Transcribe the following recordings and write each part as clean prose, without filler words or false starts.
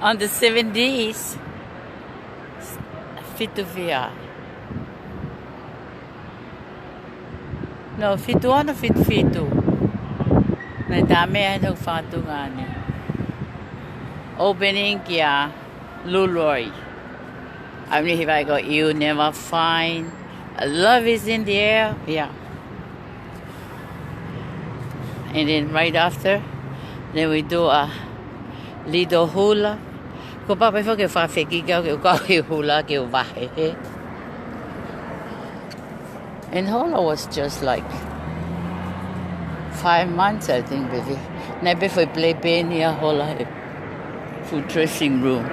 On the 70s, Fituvia. No, fitu ano fitu. Na dami ano fatu ngani. Opening kia Luloi. I mean, if I go, you never find. Love is in the air. Yeah. And then right after, then we do a little hula. Ko pa pa ke fa feki ke hula ke vahe. And hula was just like 5 months, I think, baby. Now before play penia hula for dressing room.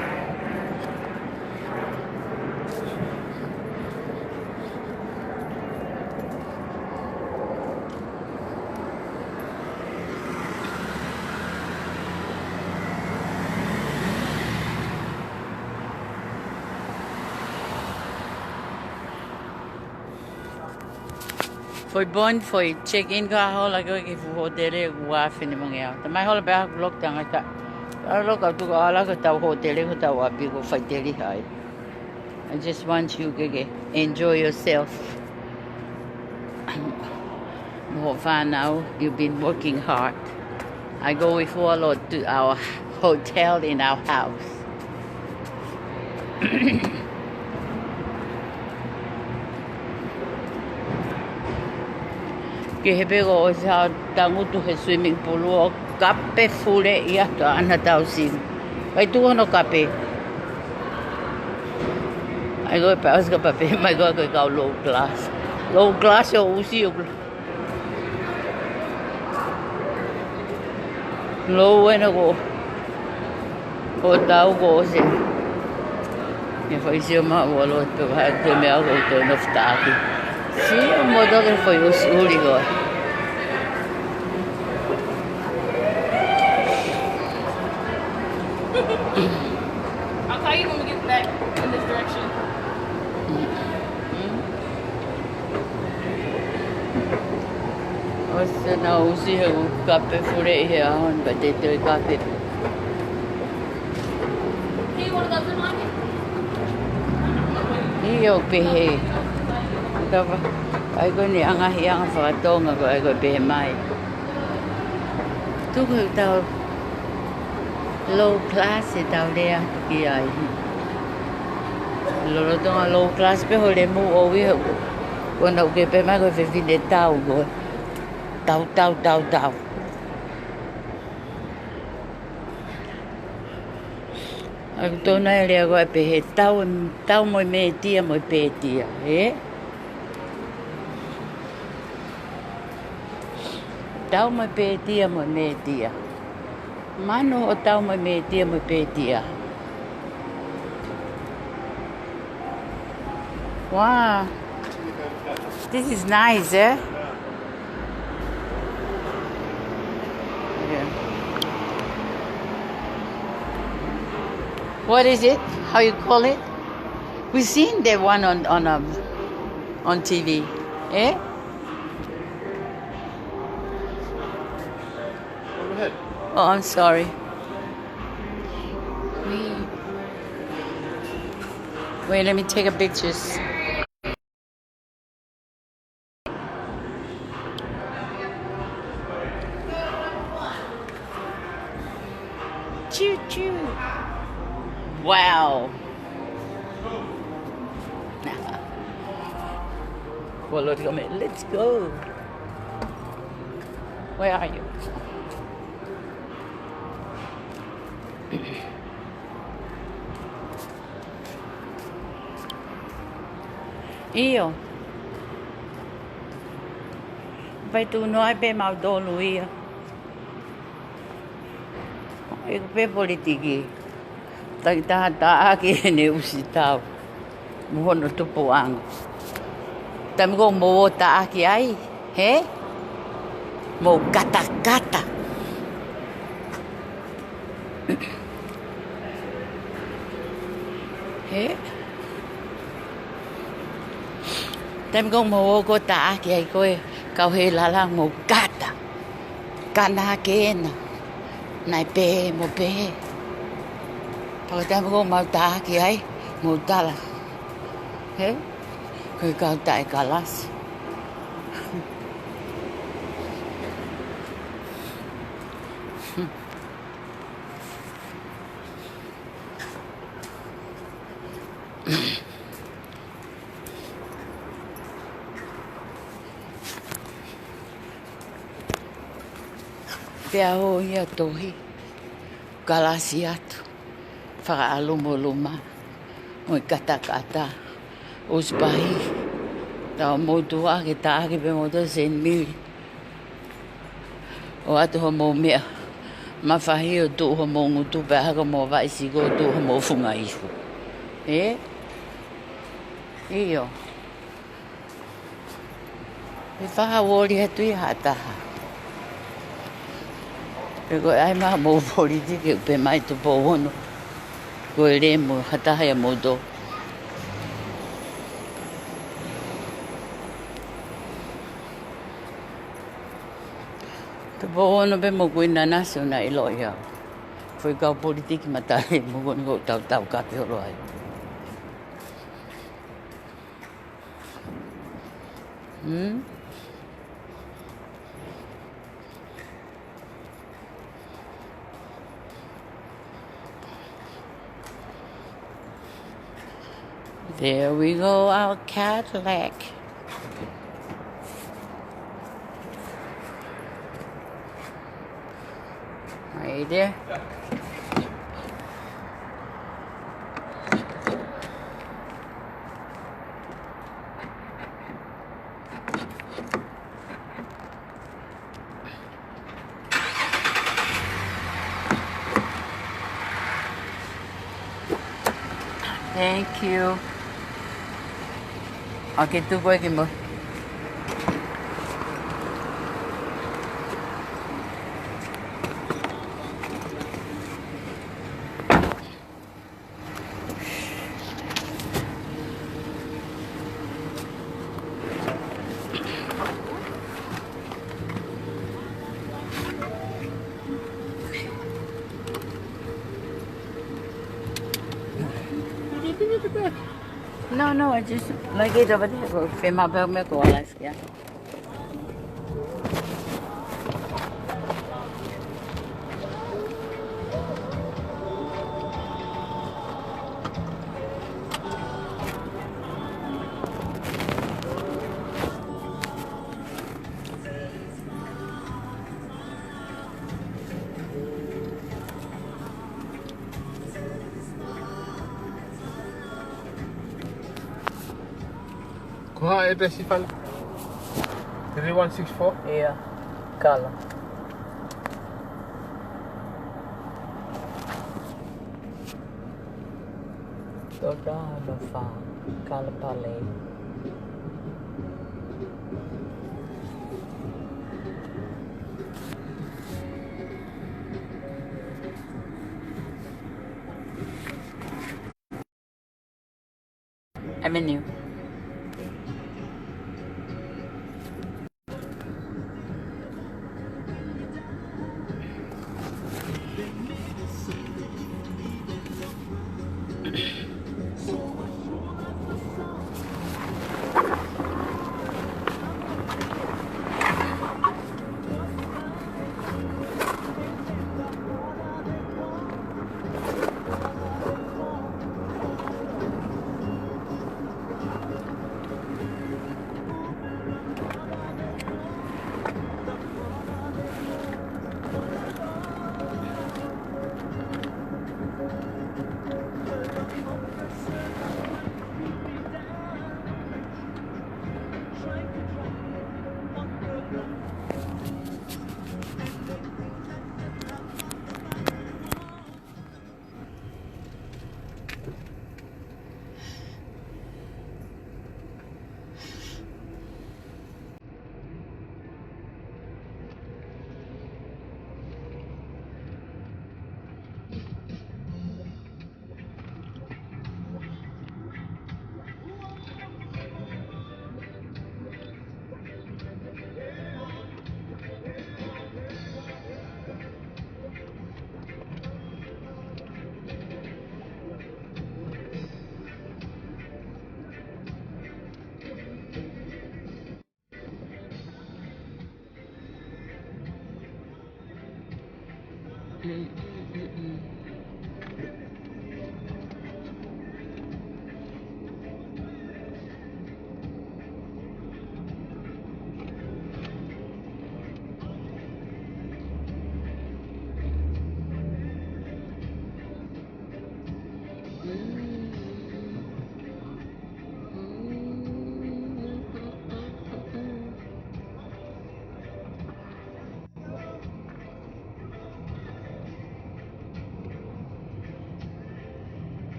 Foi bom, foi check-in ka hola ko ki hotel e wa fini mangya. Ta mai hola ba lock tanga ta. Lock out to ala ko ta hotel ko ta wa bi ko fai teli hai. I just want you to enjoy yourself. More fun now. You've been working hard. I go with Wallo to our hotel in our house. Ke hebe ko sa tangu tu he swimming pool o kape fure ia to ana tau sim. Ai tu no kape. Ai go pa os ka pape mai go ka low class. Low class o usi o. Low bueno go. O tau go se. Me foi se ma volo to ha to me ago to no stati. Sì, un modo che poi unico. I'll call you when we get back in this direction. Ossa na usi he kape fure he ahon bate to kape. Hey, you want to go to the market? Iyo pehe. Tava ai ko ni anga hianga whakatonga ko ai ko pehe mai. Tuku tau low class e tau rea ki ai. Lolo tonga low class pe ho le mu o wi ko na ke pe mai ko fe fine tau ko. Tau. Ai tona e rea ko ai pehe tau moi me tia moi pe tia. Tau mai pe tia mo me tia. Mano o tau mai me tia mo pe tia. Wow. This is nice, eh? Yeah. What is it? How you call it? We seen the one on TV, eh? Oh, I'm sorry. Wait, let me take a pictures. Choo choo. Wow. Well, let's go. Where are you? Io vai tu noi pe mau do lui e pe politiki ta ki ne usitau mo no tu puang tam go mo ta ki ai he mo kata he tem gong mo ko ta ki ai ko kau he la lang mo kata kana ken nai pe mo pe Pakatama ko mauta ki ai, mautala. He? Koe kauta e kalas. Pea ho ia tohi. Kalasi atu. Whakaaluma. Moi kata. Uspahi. Tau motua ke taake pe motua sen mili. O atu ho mo mea. Mawhahi o tu ho mo ngutu pe haka mo vaisi ko tu ho mo funga ihu. Iyo. E whaha wori hatu I hataha. Peko ai maha mo politike pe mai tu po hono. Ko e re mo hataha ya mo do. Tu po hono pe mo kuina naso na ilo ia. Foi kau politike matare mo kono ko tau kape oro ai. There we go, our Cadillac. Are you there? Yeah. Thank you. Okay, tu koe ki mo. No, I just like it over there. Go film my bag, me go life, yeah. Kuha address ifal 3164. Yeah, color. Toda fa color palette. Avenue.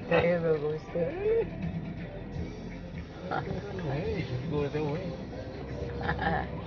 Kaya me gusta. Go away.